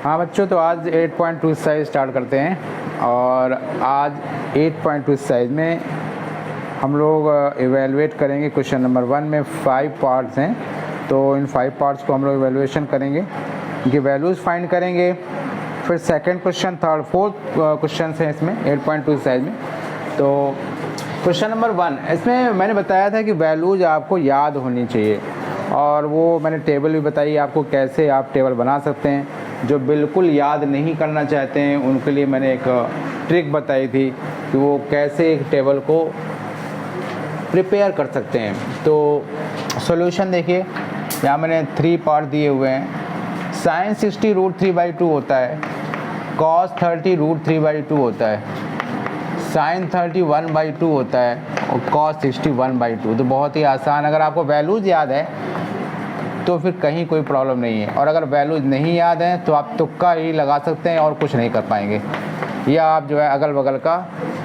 हाँ बच्चों, तो आज 8.2 एक्सरसाइज स्टार्ट करते हैं। और आज 8.2 एक्सरसाइज में हम लोग इवेलुएट करेंगे। क्वेश्चन नंबर 1 में 5 पार्ट्स हैं, तो इन 5 पार्ट्स को हम लोग इवेलुएशन करेंगे, इनकी वैल्यूज़ फाइंड करेंगे। फिर second question, third, fourth question हैं इसमें 8.2 एक्सरसाइज में। तो क्वेश्चन नंबर 1, इसमें मैंने बताया था कि वैल्यूज़ आपको याद होनी चाहिए, और वो मैंने टेबल भी बताई आपको कैसे आप टेबल बना सकते हैं। जो बिल्कुल याद नहीं करना चाहते हैं उनके लिए मैंने एक ट्रिक बताई थी कि वो कैसे एक टेबल को प्रिपेयर कर सकते हैं। तो सॉल्यूशन देखिए, यहाँ मैंने 3 पार्ट दिए हुए हैं। साइन 60 √3/2 होता है, कॉस 30 √3/2 होता है, साइन 30 1/2 होता है, और कॉस 60 1/2। तो बहुत ही आसान, अगर आपको वैल्यूज़ याद है तो फिर कहीं कोई प्रॉब्लम नहीं है, और अगर वैल्यूज़ नहीं याद हैं तो आप तुक्का ही लगा सकते हैं और कुछ नहीं कर पाएंगे। या आप जो है अगल बगल का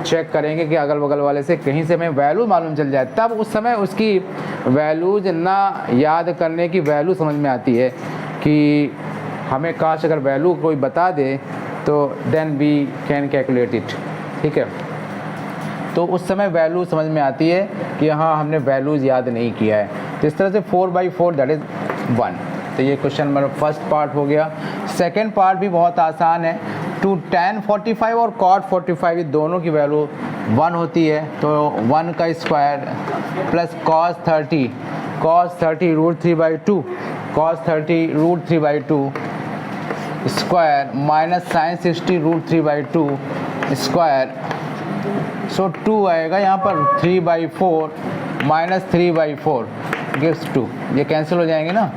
चेक करेंगे कि अगल बगल वाले से कहीं से हमें वैल्यू मालूम चल जाए, तब उस समय उसकी वैल्यूज़ ना याद करने की वैल्यू समझ में आती है कि हमें काश अगर वैल्यू कोई बता दे तो then we can calculate it. ठीक है, तो उस समय वैल्यू समझ में आती है कि हाँ हमने वैल्यूज़ याद नहीं किया है। तो इस तरह से 4/4 दैट इज़ 1। तो ये क्वेश्चन नंबर फर्स्ट पार्ट हो गया। सेकंड पार्ट भी बहुत आसान है। टू tan 45 और cot 45 दोनों की वैल्यू 1 होती है, तो 1 का square plus cos 30 √3/2 cos 30 √3/2 square minus sine 60 √3/2 स्क्वायर। सो 2 आएगा यहाँ पर, 3/4 माइनस 3/4 गिव्स 2। ये कैंसिल हो जाएंगे ना।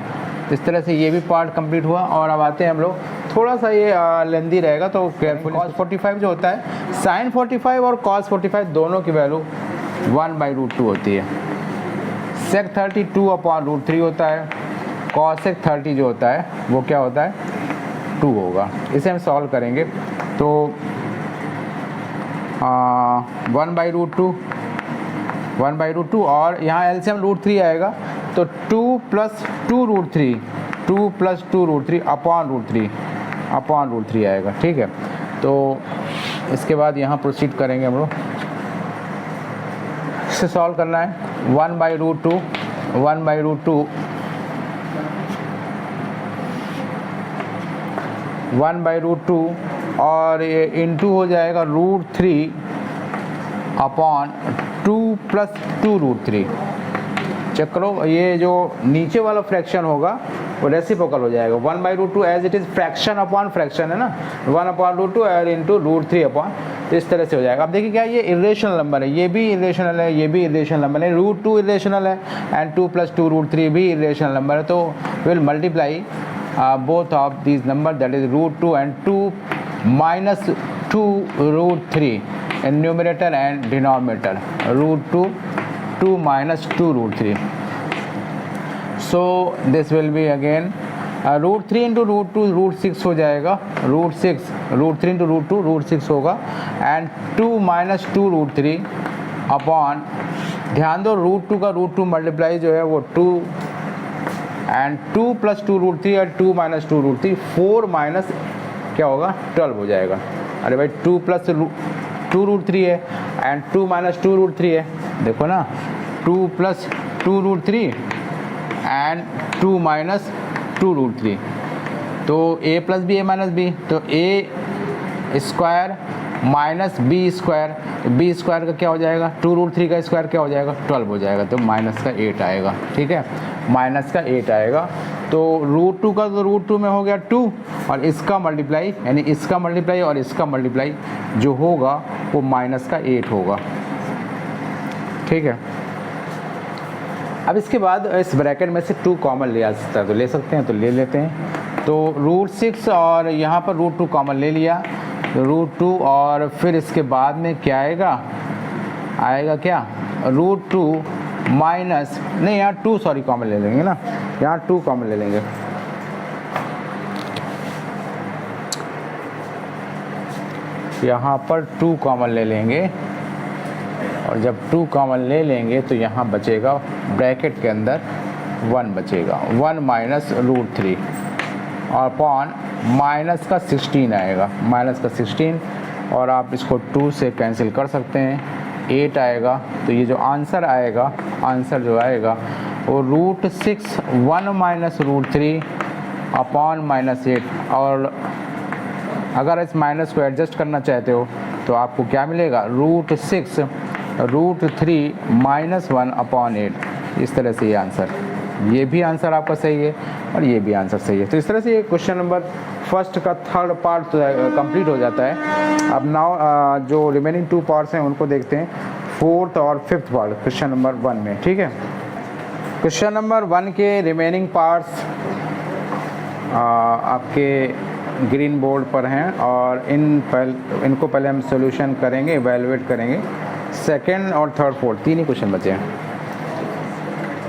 इस तरह से ये भी पार्ट कंप्लीट हुआ। और अब आते हैं हम लोग, थोड़ा सा ये लेंदी रहेगा तो केयरफुल। cos 45 जो होता है, साइन 45 और cos 45 दोनों की वैल्यू 1/√2 होती है। sec 30 2/√3 होता है, cosec 30 जो होता है वो क्या होता है, 2 होगा। इसे हम सॉल्व करेंगे तो 1/√2 और यहाँ एलसीएम √3 आएगा, तो 2 + 2√3 2 + 2√3 /√3 आएगा। ठीक है, तो इसके बाद यहाँ प्रोसीड करेंगे हम लोग। इसे सॉल्व करना है। 1/√2 1/√2 और ये इंटू हो जाएगा √3/2 + 2√3। चेक करो, ये जो नीचे वाला फ्रैक्शन होगा वो रेसिप्रोकल हो जाएगा। 1/√2 as it is fraction upon fraction है ना, 1/√2 और इंटू √3 तो इस तरह से हो जाएगा। अब देखिए क्या, ये इरेशनल नंबर है, ये भी इरेशनल है, ये भी इरेशनल नंबर है। √2 इरेशनल है एंड 2 + 2√3 भी इरेशनल नंबर है। तो will multiply both of these number, that is √2 and 2 minus 2√3 in numerator and denominator, √2 2 minus 2√3. So this will be again √3 into √2 √6 हो जाएगा, √6 √3 into √2 √6 होगा, एंड 2 minus 2√3 अपॉन, ध्यान दो √2 का √2 मल्टीप्लाई जो है वो 2 एंड 2 + 2√3 और 2 minus 2√3 4 माइनस क्या होगा, 12 हो जाएगा। अरे भाई 2 + 2√3 है एंड 2 minus 2√3 है, देखो ना, 2 + 2√3 एंड 2 minus 2√3, तो a + b a - b, तो a square minus B square, B square का क्या हो जाएगा, 2√3 का स्क्वायर क्या हो जाएगा, 12 हो जाएगा, तो माइनस का 8 आएगा। ठीक है, माइनस का 8 आएगा। तो √2 का तो √2 में हो गया 2, और इसका मल्टीप्लाई यानी इसका मल्टीप्लाई और इसका मल्टीप्लाई जो होगा वो माइनस का 8 होगा। ठीक है, अब इसके बाद इस ब्रैकेट में से 2 कॉमन ले सकता है, तो ले सकते हैं, तो ले लेते हैं। तो √6 और यहाँ पर √2 कॉमन ले लिया, √2 और फिर इसके बाद में क्या आएगा, क्या, √2 माइनस, नहीं यहाँ 2 सॉरी कॉमन ले लेंगे ना, यहाँ 2 कॉमन ले लेंगे, यहाँ पर 2 कॉमन ले लेंगे, और जब 2 कॉमन ले लेंगे तो यहाँ बचेगा ब्रैकेट के अंदर 1 बचेगा, 1 - √3 और अपॉन माइनस का 16 आएगा, माइनस का 16, और आप इसको 2 से कैंसिल कर सकते हैं, 8 आएगा। तो ये जो आंसर आएगा, आंसर जो आएगा वो √6 1 माइनस √3 अपॉन -8। और अगर इस माइनस को एडजस्ट करना चाहते हो तो आपको क्या मिलेगा, √6 √3 -1 अपॉन 8। इस तरह से ये आंसर, ये भी आंसर आपका सही है और ये भी आंसर सही है। तो इस तरह से ये क्वेश्चन नंबर फर्स्ट का थर्ड पार्ट कंप्लीट हो जाता है। अब नाउ जो रिमेनिंग 2 पार्ट्स हैं उनको देखते हैं, फोर्थ और फिफ्थ पार्ट क्वेश्चन नंबर 1 में। ठीक है, क्वेश्चन नंबर 1 के रिमेनिंग पार्ट्स आपके ग्रीन बोर्ड पर हैं और इनको पहले हम सॉल्यूशन करेंगे, इवैल्यूएट करेंगे। सेकंड और थर्ड फोर्थ 3 ही क्वेश्चन बचे हैं।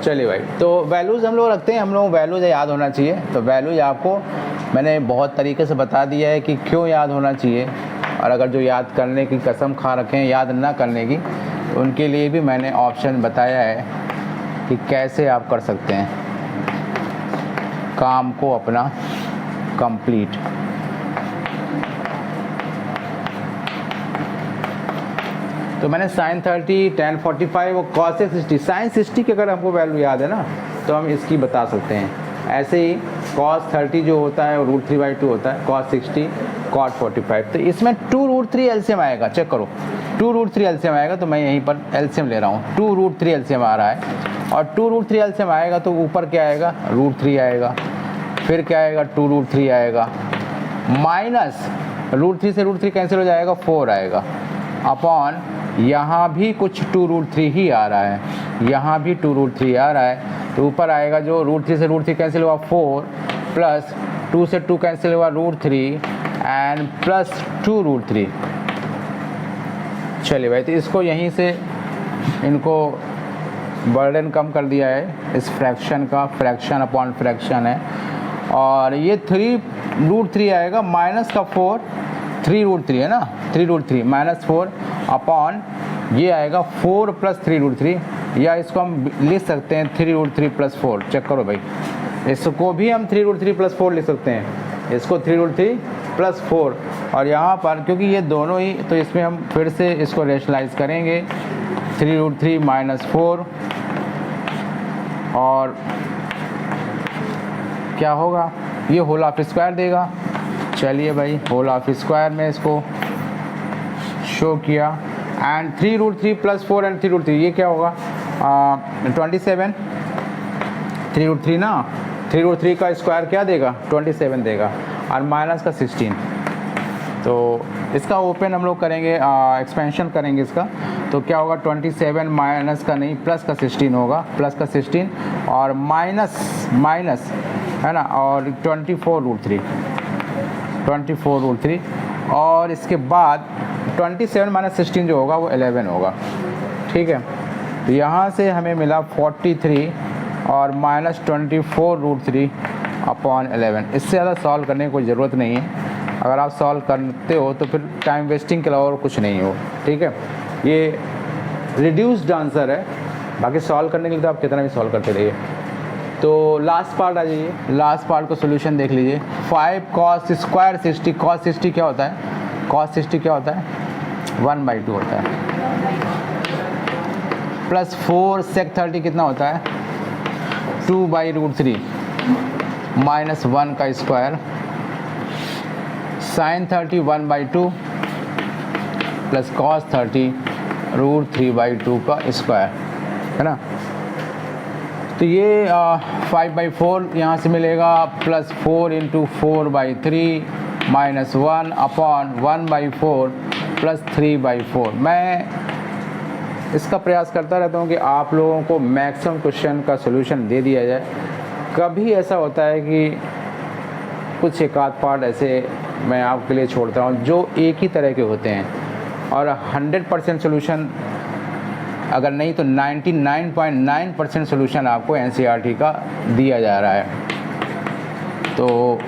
चलिए भाई, तो वैल्यूज़ हम लोग रखते हैं, हम लोग वैल्यूज़ याद होना चाहिए। तो वैल्यूज आपको मैंने बहुत तरीके से बता दिया है कि क्यों याद होना चाहिए, और अगर जो याद करने की कसम खा रखे हैं याद ना करने की, तो उनके लिए भी मैंने ऑप्शन बताया है कि कैसे आप कर सकते हैं काम को अपना कंप्लीट। तो मैंने sin 30, tan 45 और cos 60, sin 60 की अगर हमको वैल्यू याद है ना तो हम इसकी बता सकते हैं। ऐसे ही cos 30 जो होता है वो √3/2 होता है, cos 60 cot 45। तो इसमें 2√3 एलसीएम आएगा, चेक करो 2√3 एलसीएम आएगा। तो मैं यहीं पर एलसीएम ले रहा हूँ, 2√3 एलसीएम आ रहा है, और 2√3 एलसीएम आएगा तो ऊपर क्या आएगा, √3 आएगा, फिर क्या आएगा, 2√3 आएगा, माइनस √3 से √3 कैंसिल हो जाएगा, 4 आएगा, अपॉन यहाँ भी कुछ 2√3 ही आ रहा है, यहाँ भी 2√3 आ रहा है, तो ऊपर आएगा जो √3 से √3 कैंसिल हुआ 4, प्लस 2 से 2 कैंसिल हुआ √3 एंड प्लस 2√3। चलिए भाई, तो इसको यहीं से इनको बर्डन कम कर दिया है इस फ्रैक्शन का, फ्रैक्शन अपॉन फ्रैक्शन है, और ये 3√3 आएगा, माइनस का 4, 3√3 है ना, 3√3 -4 अपॉन ये आएगा 4 प्लस 3√3, या इसको हम लिख सकते हैं 3√3 प्लस 4। चेक करो भाई, इसको भी हम 3√3 प्लस 4 लिख सकते हैं, इसको 3√3 प्लस 4, और यहाँ पर क्योंकि ये दोनों ही, तो इसमें हम फिर से इसको रेशनलाइज करेंगे, 3√3 -4, और क्या होगा, ये होल ऑफ स्क्वायर देगा। चलिए भाई, होल ऑफ स्क्वायर में इसको शो किया, एंड 3√3 प्लस 4 एंड 3√3 ये क्या होगा, 27, 3√3 ना, 3√3 का स्क्वायर क्या देगा, 27 देगा, और माइनस का 16। तो इसका ओपन हम लोग करेंगे, एक्सपेंशन करेंगे इसका, तो क्या होगा, 27 माइनस का नहीं, प्लस का 16 होगा, प्लस का 16 और माइनस माइनस है ना, और 24√3, और इसके बाद 27 माइनस 16 जो होगा वो 11 होगा। ठीक है, तो यहाँ से हमें मिला 43 और माइनस 24√3 अपॉन 11। इससे ज़्यादा सॉल्व करने की कोई ज़रूरत नहीं है, अगर आप सॉल्व करते हो तो फिर टाइम वेस्टिंग के अलावा और कुछ नहीं हो। ठीक है, ये रिड्यूस्ड आंसर है, बाकी सॉल्व करने के लिए तो आप कितना भी सॉल्व करते रहिए। तो लास्ट पार्ट आ जाइए, लास्ट पार्ट को सोल्यूशन देख लीजिए। 5 cos स्क्वायर 60, cos 60 क्या होता है, cos 60 क्या होता है, 1/2 होता है, प्लस 4 sec 30 कितना होता है, 2/√3 माइनस 1 का स्क्वायर, sin 30 1/2 प्लस cos 30 √3/2 का स्क्वायर, है ना। तो ये 5/4 यहाँ से मिलेगा, प्लस 4 × 4/3 माइनस 1 अपॉन 1/4 प्लस 3/4। मैं इसका प्रयास करता रहता हूँ कि आप लोगों को मैक्सिमम क्वेश्चन का सॉल्यूशन दे दिया जाए। कभी ऐसा होता है कि कुछ एक आध पार्ट ऐसे मैं आपके लिए छोड़ता हूँ जो एक ही तरह के होते हैं, और 100% सॉल्यूशन अगर नहीं तो 99.9% सॉल्यूशन आपको एनसीईआरटी का दिया जा रहा है। तो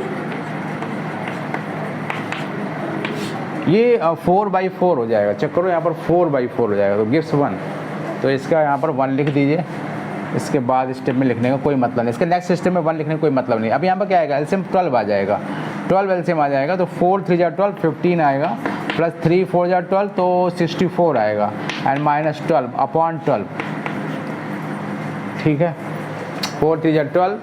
ये 4/4 हो जाएगा, चेक करो यहाँ पर 4/4 हो जाएगा, तो गिव्स 1, तो इसका यहाँ पर 1 लिख दीजिए। इसके बाद स्टेप में लिखने का कोई मतलब नहीं, इसके नेक्स्ट स्टेप में 1 लिखने का कोई मतलब नहीं। अब यहाँ पर क्या आएगा, एलसीएम 12 आ जाएगा, 12 एलसीएम आ जाएगा, तो 4 3 जा 12, 15 आएगा, प्लस 3 4 जा 12 तो 64 आएगा, एंड माइनस 12 अपॉन 12, ठीक है। 4 3 जा 12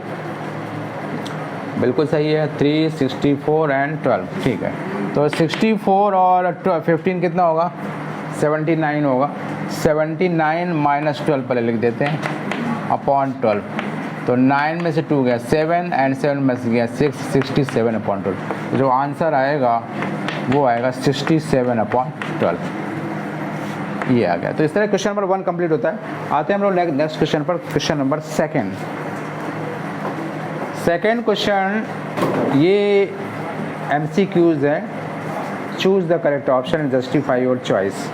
बिल्कुल सही है, 3 64 एंड 12, ठीक है। तो 64 और 15 कितना होगा, 79 होगा, 79 माइनस 12 पहले लिख देते हैं, अपॉन 12, तो 9 में से 2 गया 7 एंड 7 में से गया 6, 67 अपॉन 12, जो आंसर आएगा वो आएगा 67 अपॉन 12, ये आ गया। तो इस तरह क्वेश्चन नंबर 1 कंप्लीट होता है। आते हैं हम लोग नेक्स्ट क्वेश्चन पर, क्वेश्चन नंबर 2। सेकेंड क्वेश्चन ये MCQs है, choose the correct option and justify your choice.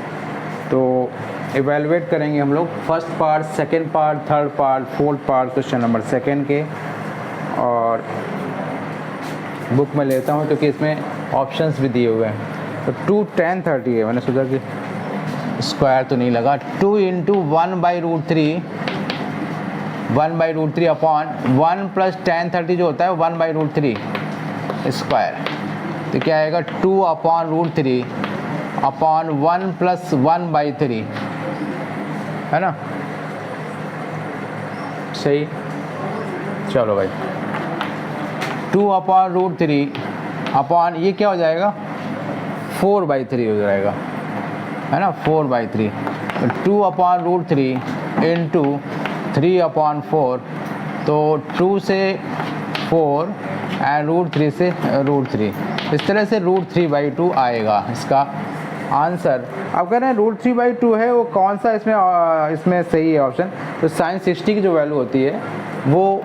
तो इवेलुएट करेंगे हम लोग first part, second part, third part, fourth part question number 2 के, और बुक में लेता हूँ क्योंकि इसमें ऑप्शंस भी दिए हुए हैं। तो 2 10 30 है, मैंने सोचा कि स्क्वायर तो नहीं लगा, 2 इंटू 1/√3, 1/√3 अपॉन 1 प्लस 10 30 जो होता है 1/√3 स्क्वायर, तो क्या आएगा 2 अपॉन √3 अपॉन 1 प्लस 1/3, है ना, सही। चलो भाई, 2 अपॉन √3 अपॉन ये क्या हो जाएगा 4/3 हो जाएगा, है ना, 4/3, 2 अपॉन √3 इंटू 3 अपॉन 4, तो 2 से 4 एंड √3 से √3, इस तरह से √3/2 आएगा इसका आंसर। अब कह रहे हैं √3/2 है, वो कौन सा इसमें सही है ऑप्शन, तो sin 60 की जो वैल्यू होती है वो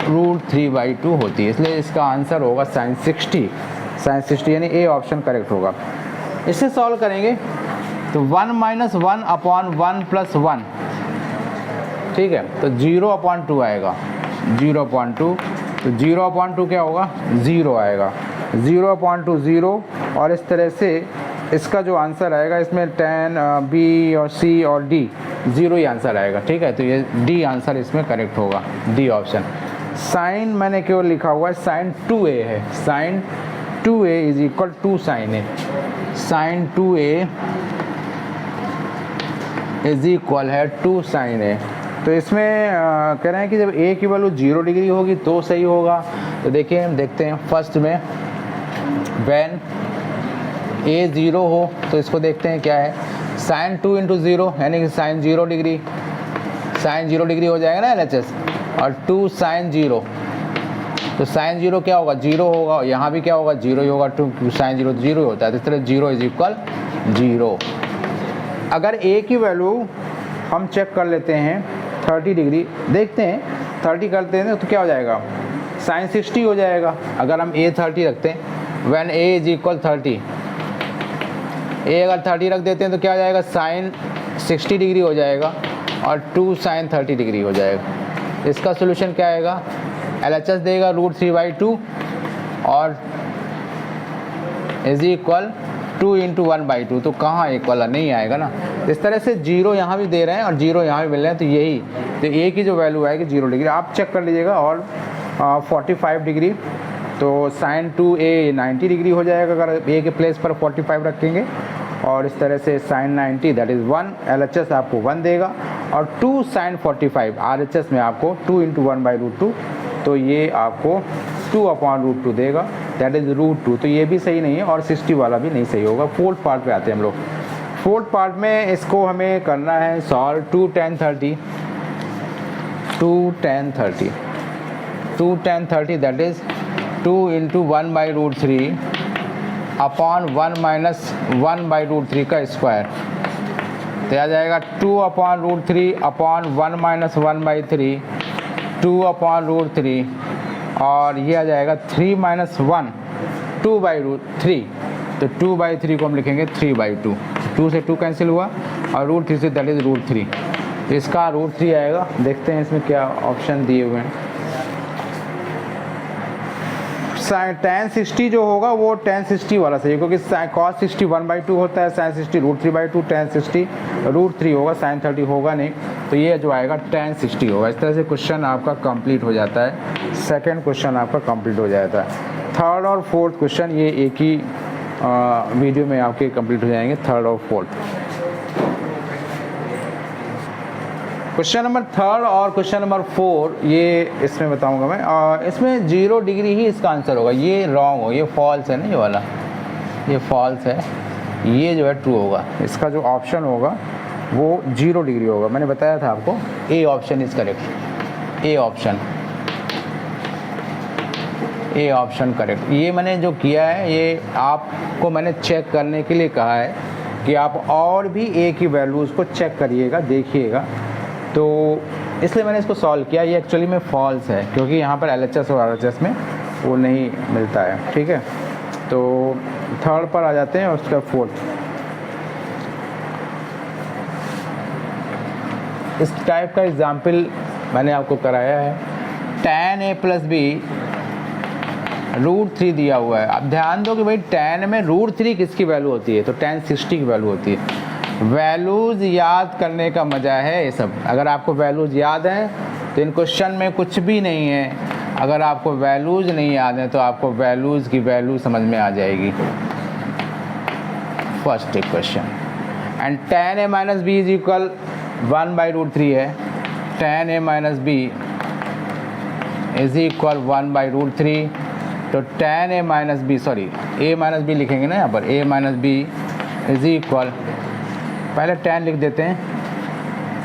√3/2 होती है, इसलिए इसका आंसर होगा sin 60, यानी ए ऑप्शन करेक्ट होगा। इसे सॉल्व करेंगे तो 1 - 1 अपॉन 1 प्लस 1, ठीक है, तो 0/2 आएगा, 0/2, तो 0/2 क्या होगा 0 आएगा, 0/2 0, और इस तरह से इसका जो आंसर आएगा इसमें 10 B और C और D 0 ही आंसर आएगा, ठीक है। तो ये D आंसर इसमें करेक्ट होगा, D ऑप्शन। साइन मैंने केवल लिखा हुआ है sin 2A है, sin 2A is equal to sin A, sin 2A is equal है टू sin A। तो इसमें कह रहे हैं कि जब A की वैल्यू 0 डिग्री होगी तो सही होगा। तो देखिए हम देखते हैं फर्स्ट में, व्हेन A 0 हो तो इसको देखते हैं क्या है, sin 2 × 0 यानी कि sin 0 डिग्री, sin 0 डिग्री हो जाएगा ना LHS, और 2 sin 0, तो sin 0 क्या होगा 0 होगा, यहाँ भी क्या होगा 0 ही होगा, 2 sin 0 0 होता है, तो इस तरह 0 इज इक्वल 0। अगर A की वैल्यू हम चेक कर लेते हैं 30 डिग्री, देखते हैं 30 करते हैं तो क्या हो जाएगा sin 60 हो जाएगा। अगर हम A 30 रखते हैं, when A is equal 30, A अगर 30 रख देते हैं तो क्या हो जाएगा sin 60 डिग्री हो जाएगा, और 2 sin 30 डिग्री हो जाएगा। इसका सोल्यूशन क्या आएगा, LHS देगा √3/2 और इज इक्वल 2 × 1/2, तो कहाँ इक्वल नहीं आएगा ना। इस तरह से 0 यहाँ भी दे रहे हैं और 0 यहाँ भी मिल रहे हैं, तो यही, तो A की जो वैल्यू आएगी 0 डिग्री, आप चेक कर लीजिएगा। और 45 डिग्री, तो sin 2A 90 डिग्री हो जाएगा अगर A के प्लेस पर 45 रखेंगे, और इस तरह से sin 90 दैट इज़ 1, LHS आपको 1 देगा, और 2 sin 45 RHS में आपको 2 × 1/√2, तो ये आपको 2/√2 देगा, दैट इज़ √2। तो ये भी सही नहीं है और 60 वाला भी नहीं सही होगा। फोर्थ पार्ट पे आते हैं हम लोग। फोर्थ पार्ट में इसको हमें करना है सॉल्व। 2 10 30, 2 10 30, 2 10 30 दैट इज़ 2 × 1/√3 अपॉन 1 - 1/√3 का स्क्वायर, तो आ जाएगा 2/√3 अपॉन 1 - 1/3, 2/√3, और ये आ जाएगा 3 - 1 2/√3, तो 2/3 को हम लिखेंगे 3/2, 2 से 2 कैंसिल हुआ और √3 से दैट इज़ √3, तो इसका √3 आएगा। देखते हैं इसमें क्या ऑप्शन दिए हुए हैं। tan 60 जो होगा वो tan 60 वाला सही है, क्योंकि cos 60 1/2 होता है, sin 60 √3/2, tan 60 √3 होगा, sin 30 होगा नहीं, तो ये जो आएगा tan 60 होगा। इस तरह से क्वेश्चन आपका कंप्लीट हो जाता है, सेकंड क्वेश्चन आपका कंप्लीट हो जाता है। थर्ड और फोर्थ क्वेश्चन ये एक ही वीडियो में आपके कंप्लीट हो जाएंगे, थर्ड और फोर्थ। क्वेश्चन नंबर थर्ड और क्वेश्चन नंबर 4 ये इसमें बताऊंगा मैं, इसमें 0 डिग्री ही इसका आंसर होगा। ये रॉन्ग हो, ये फॉल्स है ना, ये वाला ये फॉल्स है, ये जो है ट्रू होगा। इसका जो ऑप्शन होगा वो 0 डिग्री होगा। मैंने बताया था आपको, A option is correct, A option correct. ये मैंने जो किया है ये आपको मैंने चेक करने के लिए कहा है कि आप और भी ए की वैल्यूज़ को चेक करिएगा, देखिएगा, तो इसलिए मैंने इसको सॉल्व किया। ये एक्चुअली में फॉल्स है, क्योंकि यहाँ पर LHS और RHS में वो नहीं मिलता है, ठीक है। तो थर्ड पर आ जाते हैं और उसका फोर्थ। इस टाइप का एग्जाम्पल मैंने आपको कराया है। tan A + B √3 दिया हुआ है। अब ध्यान दो कि भाई tan में √3 किसकी वैल्यू होती है, तो tan 60 की वैल्यू होती है। वैल्यूज़ याद करने का मज़ा है ये सब। अगर आपको वैल्यूज़ याद हैं तो इन क्वेश्चन में कुछ भी नहीं है। अगर आपको वैल्यूज़ नहीं याद हैं तो आपको वैल्यूज़ की वैल्यू समझ में आ जाएगी। First question, and tan A - B is equal 1/√3 है। tan A - B is equal 1/√3, तो tan A - B, sorry A - B लिखेंगे ना यहाँ पर, A - B इज इक्वल, पहले tan लिख देते हैं,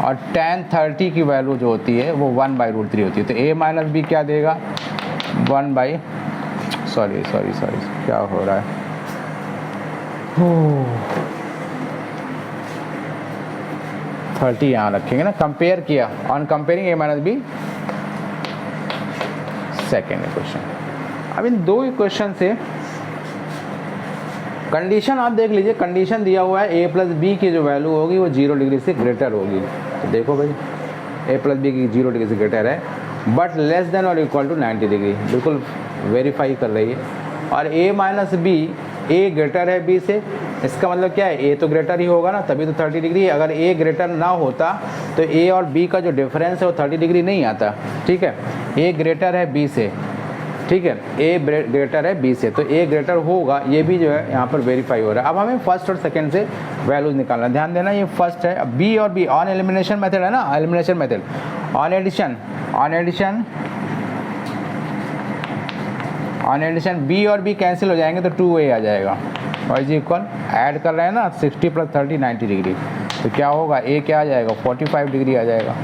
और tan 30 की वैल्यू जो होती है वो 1/√3 होती है। तो A - B क्या देगा, 1 सॉरी क्या हो रहा है, 30 यहाँ रखेंगे ना, कंपेयर किया, on comparing A - B। Second question, अब इन दो इक्वेशन से कंडीशन आप देख लीजिए। कंडीशन दिया हुआ है A + B की जो वैल्यू होगी वो 0 डिग्री से ग्रेटर होगी। तो देखो भाई A + B की 0 डिग्री से ग्रेटर है, बट लेस देन और इक्वल टू 90 डिग्री, बिल्कुल वेरीफाई कर रही है। और A - B, A ग्रेटर है B से, इसका मतलब क्या है, A तो ग्रेटर ही होगा ना, तभी तो 30 डिग्री है। अगर A ग्रेटर ना होता तो A और B का जो डिफरेंस है वो 30 डिग्री नहीं आता, ठीक है। A ग्रेटर है B से, ठीक है, A ग्रेटर है B से, तो A ग्रेटर होगा, ये भी जो है यहाँ पर वेरीफाई हो रहा है। अब हमें फर्स्ट और सेकंड से वैल्यूज निकालना, ध्यान देना, ये फर्स्ट है। अब B और B ऑन एलिमिनेशन मेथड है ना, elimination method, on addition B और B कैंसिल हो जाएंगे तो 2A आ जाएगा, और इज इक्वल, ऐड कर रहे हैं ना, 60 + 30 90 डिग्री, तो क्या होगा, A क्या आ जाएगा, 45 डिग्री आ जाएगा।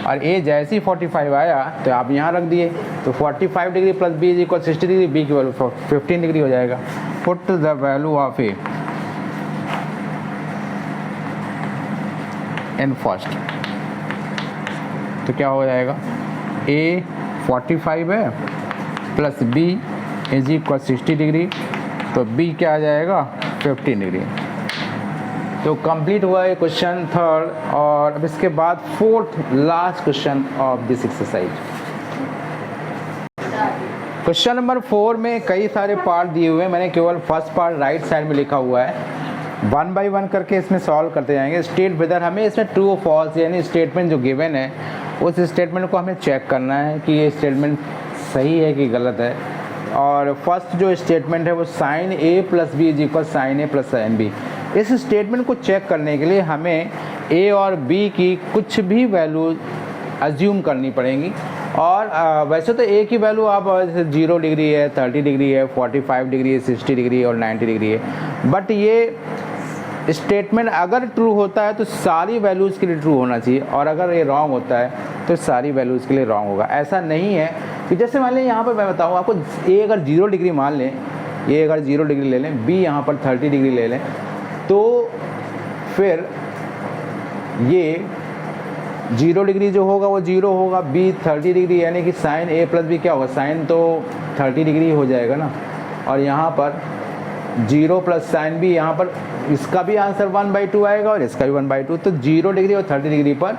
और A जैसे ही 45 आया तो आप यहाँ रख दिए, तो 45 डिग्री + B = 60 डिग्री, B की वैल्यू 15 डिग्री हो जाएगा। Put the value of A in first, तो क्या हो जाएगा, A 45 है प्लस B = 60 डिग्री, तो B क्या आ जाएगा, 15 डिग्री। तो कंप्लीट हुआ ये क्वेश्चन थर्ड। और अब इसके बाद fourth last question of this exercise. Question number 4 में कई सारे पार्ट दिए हुए हैं, मैंने केवल फर्स्ट पार्ट राइट साइड में लिखा हुआ है। 1 बाय 1 करके इसमें सॉल्व करते जाएंगे। स्टेट वेदर, हमें इसमें ट्रू और फॉल्स यानी स्टेटमेंट जो गिवन है उस स्टेटमेंट को हमें चेक करना है कि ये स्टेटमेंट सही है कि गलत है। और फर्स्ट जो स्टेटमेंट है वो sin A + B = sin A + sin B। इस स्टेटमेंट को चेक करने के लिए हमें A और B की कुछ भी वैल्यू अज्यूम करनी पड़ेंगी। और वैसे तो A की वैल्यू आप जैसे 0 डिग्री है, 30 डिग्री है, 45 डिग्री है, 60 डिग्री है और 90 डिग्री है। बट ये स्टेटमेंट अगर ट्रू होता है तो सारी वैल्यूज़ के लिए ट्रू होना चाहिए, और अगर ये रॉन्ग होता है तो सारी वैल्यूज़ के लिए रॉन्ग होगा। ऐसा नहीं है कि जैसे मान लें यहाँ पर मैं बताऊँ आपको, A अगर 0 डिग्री मान लें, A अगर 0 डिग्री ले लें, B यहाँ पर 30 डिग्री ले लें, तो फिर ये 0 डिग्री जो होगा वो 0 होगा, B 30 डिग्री, यानी कि sin A + B क्या होगा, sin तो 30 डिग्री हो जाएगा ना। और यहाँ पर 0 + sin B, यहाँ पर इसका भी आंसर 1/2 आएगा और इसका भी 1/2। तो 0 डिग्री और 30 डिग्री पर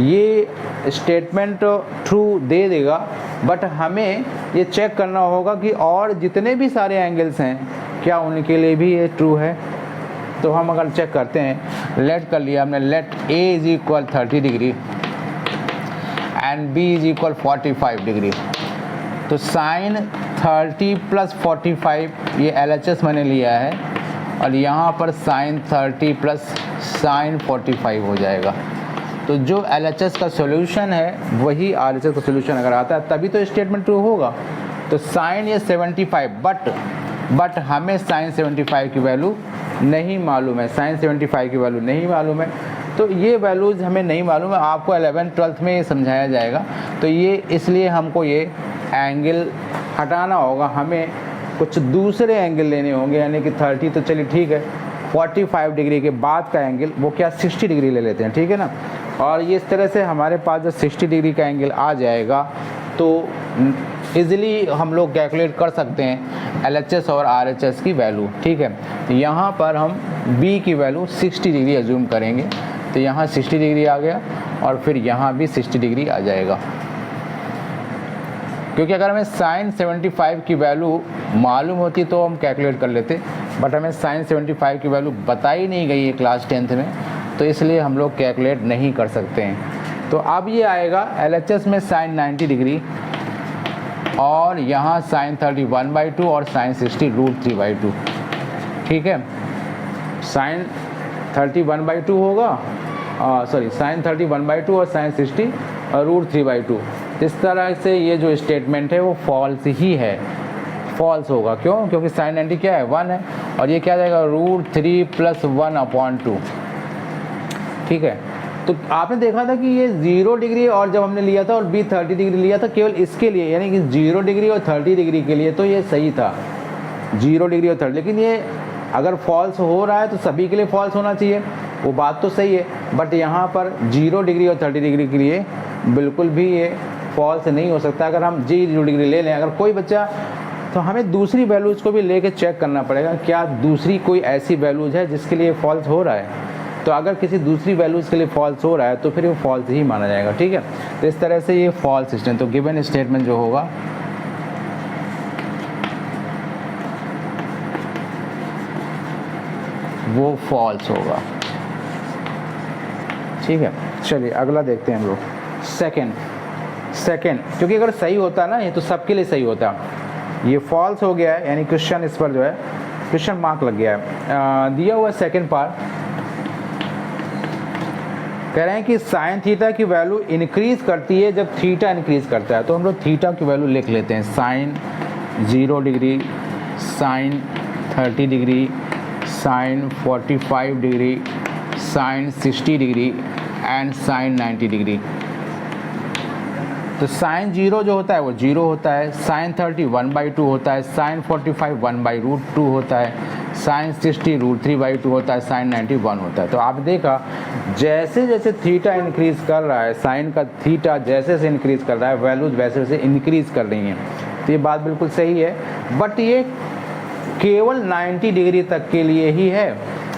ये स्टेटमेंट ट्रू दे देगा, बट हमें ये चेक करना होगा कि और जितने भी सारे एंगल्स हैं क्या उनके लिए भी ये ट्रू है। तो हम अगर चेक करते हैं, लेट कर लिया हमने, let A is equal 30 degree and B is equal 45 degree. तो साइन 30 प्लस 45 ये LHS मैंने लिया है, और यहाँ पर साइन 30 प्लस साइन 45 हो जाएगा। तो जो LHS का सॉल्यूशन है वही RHS का सॉल्यूशन अगर आता है तभी तो स्टेटमेंट ट्रू होगा। तो साइन ये 75, बट हमें साइन 75 की वैल्यू नहीं मालूम है, साइन 75 की वैल्यू नहीं मालूम है। तो ये वैल्यूज़ हमें नहीं मालूम है, आपको 11th-12th में ये समझाया जाएगा। तो ये इसलिए हमको ये एंगल हटाना होगा, हमें कुछ दूसरे एंगल लेने होंगे, यानी कि 30 तो चलिए ठीक है, 45 डिग्री के बाद का एंगल वो क्या 60 डिग्री ले लेते हैं, ठीक है ना। और ये इस तरह से हमारे पास जब 60 डिग्री का एंगल आ जाएगा तो इजीली हम लोग कैलकुलेट कर सकते हैं LHS और RHS की वैल्यू, ठीक है। तो यहाँ पर हम B की वैल्यू 60 डिग्री अज्यूम करेंगे, तो यहाँ 60 डिग्री आ गया और फिर यहाँ भी 60 डिग्री आ जाएगा। क्योंकि अगर हमें साइन 75 की वैल्यू मालूम होती तो हम कैलकुलेट कर लेते, बट हमें साइन 75 की वैल्यू बताई नहीं गई है क्लास 10th में, तो इसलिए हम लोग कैलकुलेट नहीं कर सकते हैं। तो अब ये आएगा LHS में साइन 90 डिग्री और यहाँ साइन 31/2 और साइन 60 √3/2, ठीक है। साइन 31/2 होगा, सॉरी साइन 31/2 और साइन 60 √3/2। इस तरह से ये जो स्टेटमेंट है वो फॉल्स ही है, फॉल्स होगा। क्यों? क्योंकि साइन 90 क्या है, 1 है, और ये क्या जाएगा √3 + 1/2, ठीक है। तो आपने देखा था कि ये 0 डिग्री और जब हमने लिया था और B 30 डिग्री लिया था केवल इसके लिए, यानी कि 0 डिग्री और 30 डिग्री के लिए तो ये सही था, 0 डिग्री और 30, लेकिन ये अगर फॉल्स हो रहा है तो सभी के लिए फॉल्स होना चाहिए, वो बात तो सही है। बट यहाँ पर 0 डिग्री और 30 डिग्री के लिए बिल्कुल भी ये फॉल्स नहीं हो सकता। अगर हम 0 डिग्री ले लें, अगर कोई बच्चा, तो हमें दूसरी वैल्यूज़ को भी लेके चेक करना पड़ेगा, क्या दूसरी कोई ऐसी वैल्यूज़ है जिसके लिए फॉल्स हो रहा है। तो अगर किसी दूसरी वैल्यूज़ के लिए फॉल्स हो रहा है तो फिर वो फॉल्स ही माना जाएगा, ठीक है। तो इस तरह से ये फॉल्स स्टेटमेंट, तो गिवन स्टेटमेंट जो होगा वो फॉल्स होगा, ठीक है। चलिए अगला देखते हैं हम लोग, सेकंड, क्योंकि अगर सही होता है ना ये तो सबके लिए सही होता। ये फॉल्स हो गया है, यानी क्वेश्चन इस पर जो है क्वेश्चन मार्क लग गया है। दिया हुआ सेकंड पार्ट कह रहे हैं कि साइन थीटा की वैल्यू इंक्रीज करती है जब थीटा इंक्रीज करता है। तो हम लोग थीटा की वैल्यू लिख लेते हैं, sine 0 degree, sine 30 degree, sine 45 degree, sine 60 degree and sine 90 degree. तो साइन 0 जो होता है वो 0 होता है, साइन 30 1/2 होता है, साइन 45 1/√2 होता है, साइन 60 √3/2 होता है, साइन 90 1 होता है। तो आप देखा जैसे जैसे थीटा इंक्रीज कर रहा है, साइन का थीटा जैसे जैसे इंक्रीज कर रहा है वैल्यूज वैसे वैसे इंक्रीज कर रही हैं। तो ये बात बिल्कुल सही है, बट ये केवल 90 डिग्री तक के लिए ही है।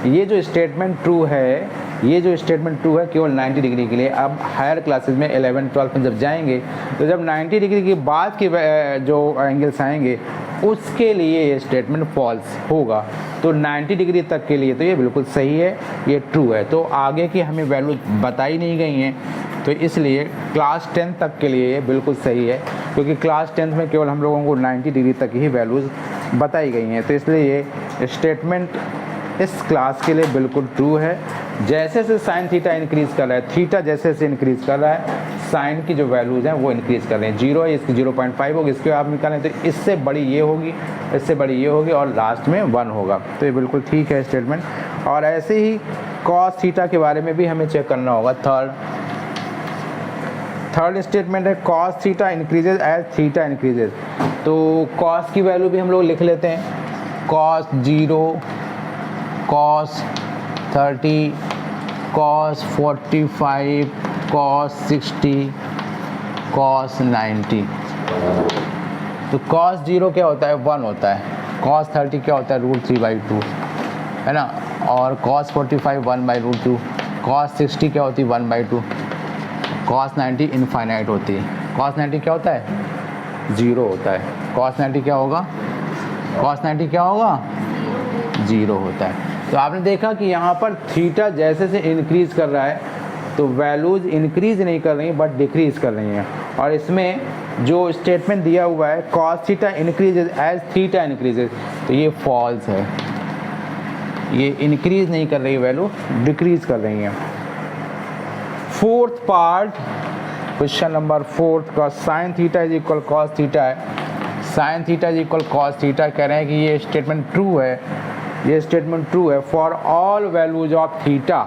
ये जो स्टेटमेंट ट्रू है, ये जो स्टेटमेंट ट्रू है केवल 90 डिग्री के लिए। अब हायर क्लासेस में 11th-12th में जब जाएंगे तो जब 90 डिग्री के बाद के जो एंगल्स आएंगे उसके लिए ये स्टेटमेंट फॉल्स होगा। तो 90 डिग्री तक के लिए तो ये बिल्कुल सही है, ये ट्रू है। तो आगे की हमें वैल्यू बताई नहीं गई हैं, तो इसलिए क्लास 10 तक के लिए ये बिल्कुल सही है, क्योंकि क्लास 10 में केवल हम लोगों को 90 डिग्री तक ही वैल्यूज़ बताई गई हैं। तो इसलिए ये स्टेटमेंट इस क्लास के लिए बिल्कुल ट्रू है। जैसे जैसे साइन थीटा इंक्रीज़ कर रहा है, थीटा जैसे जैसे इंक्रीज़ कर रहा है, साइन की जो वैल्यूज़ हैं वो इंक्रीज़ कर रहे हैं। 0 है, इसकी 0.5 होगी, इसके आप निकालें तो इससे बड़ी ये होगी, इससे बड़ी ये होगी और लास्ट में 1 होगा। तो ये बिल्कुल ठीक है स्टेटमेंट। और ऐसे ही कॉस थीटा के बारे में भी हमें चेक करना होगा। थर्ड स्टेटमेंट है cos theta increases as theta increases. तो कॉस की वैल्यू भी हम लोग लिख लेते हैं, cos 0, cos 30, cos 45, cos 60, cos 90। तो कॉस 0 क्या होता है, 1 होता है। कॉस 30 क्या होता है, √3/2 है ना। और कॉस 45 1/√2। कॉस 60 क्या होती है, 1/2। cos 90 इनफाइनाइट होती है। cos 90 क्या होता है? 0 होता है। cos 90 क्या होगा? cos 90 क्या होगा? 0 होता है। तो आपने देखा कि यहाँ पर थीटा जैसे से इंक्रीज़ कर रहा है तो वैल्यूज़ इंक्रीज़ नहीं कर रही बट डिक्रीज़ कर रही हैं। और इसमें जो स्टेटमेंट दिया हुआ है cos theta increases as theta increases, तो ये फॉल्स है। ये इंक्रीज़ नहीं कर रही वैल्यू, डिक्रीज़ कर रही हैं। फोर्थ पार्ट, क्वेश्चन नंबर 4 का sine theta is equal cos theta है। Sine theta is equal cos theta कह रहे हैं कि ये स्टेटमेंट ट्रू है। ये स्टेटमेंट ट्रू है for all values of theta.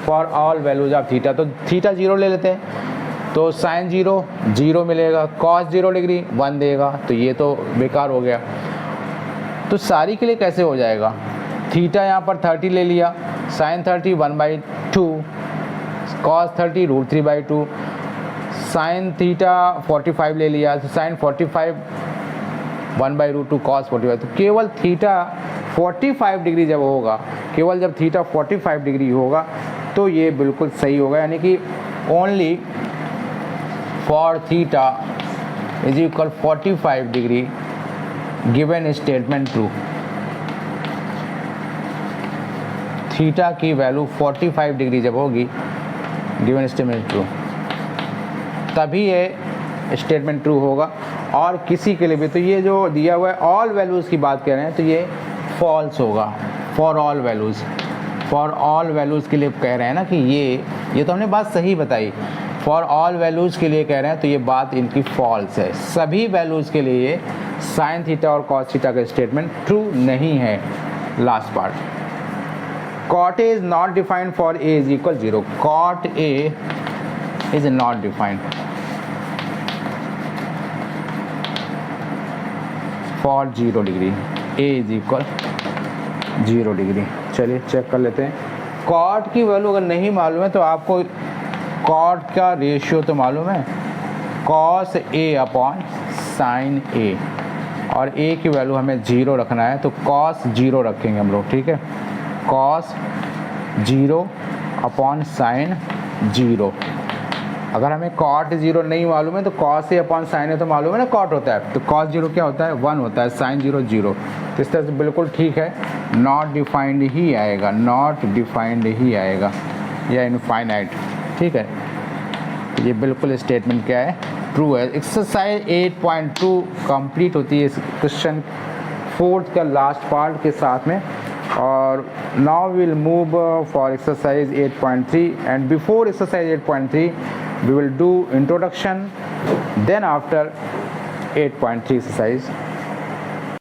For all values of theta, तो थीटा 0 ले लेते हैं तो साइन 0 0 मिलेगा, कॉस 0 डिग्री 1 देगा, तो ये तो बेकार हो गया। तो सारी के लिए कैसे हो जाएगा? थीटा यहाँ पर 30 ले लिया, साइन 30 1/2, कॉस 30 √3/2, साइन थीटा 45 ले लिया तो साइन 45 1/√2 कॉस 45। तो केवल थीटा 45 डिग्री जब होगा, केवल जब थीटा 45 डिग्री होगा तो ये बिल्कुल सही होगा, यानी कि only for theta is equal 45 degree given statement true. Theta की वैल्यू 45 डिग्री जब होगी गिवन स्टेटमेंट ट्रू, तभी ये स्टेटमेंट ट्रू होगा। और किसी के लिए भी, तो ये जो दिया हुआ है ऑल वैल्यूज़ की बात कर रहे हैं तो ये फॉल्स होगा। For all values, for all values के लिए कह रहे हैं ना कि ये तो हमने बात सही बताई। फॉर ऑल वैल्यूज़ के लिए कह रहे हैं तो ये बात इनकी फॉल्स है। सभी वैल्यूज़ के लिए साइन थीटा और कॉस थीटा का स्टेटमेंट ट्रू नहीं है। Last part, cot A is not defined for A is equal 0. Cot A is not defined for 0 degree, A is equal 0 degree. चलिए चेक कर लेते हैं। cot की वैल्यू अगर नहीं मालूम है तो आपको cot का रेशियो तो मालूम है, cos A upon sin A, और A की वैल्यू हमें 0 रखना है तो cos 0 रखेंगे हम लोग, ठीक है। cos 0 upon sine 0। अगर हमें cot 0 नहीं मालूम है तो cos A upon sine A तो मालूम है ना cot होता है, तो cos 0 क्या होता है? 1 होता है, साइन 0 0। तो इस तरह से बिल्कुल ठीक है, नॉट डिफाइंड ही आएगा, नॉट डिफाइंड ही आएगा या इनफाइनाइट, ठीक है। तो ये बिल्कुल स्टेटमेंट क्या है? ट्रू है। एक्सरसाइज 8.2 कंप्लीट होती है इस क्वेश्चन 4 का लास्ट पार्ट के साथ में। और now we will move for exercise 8.3, and before exercise 8.3 we will do introduction, then after 8.3 exercise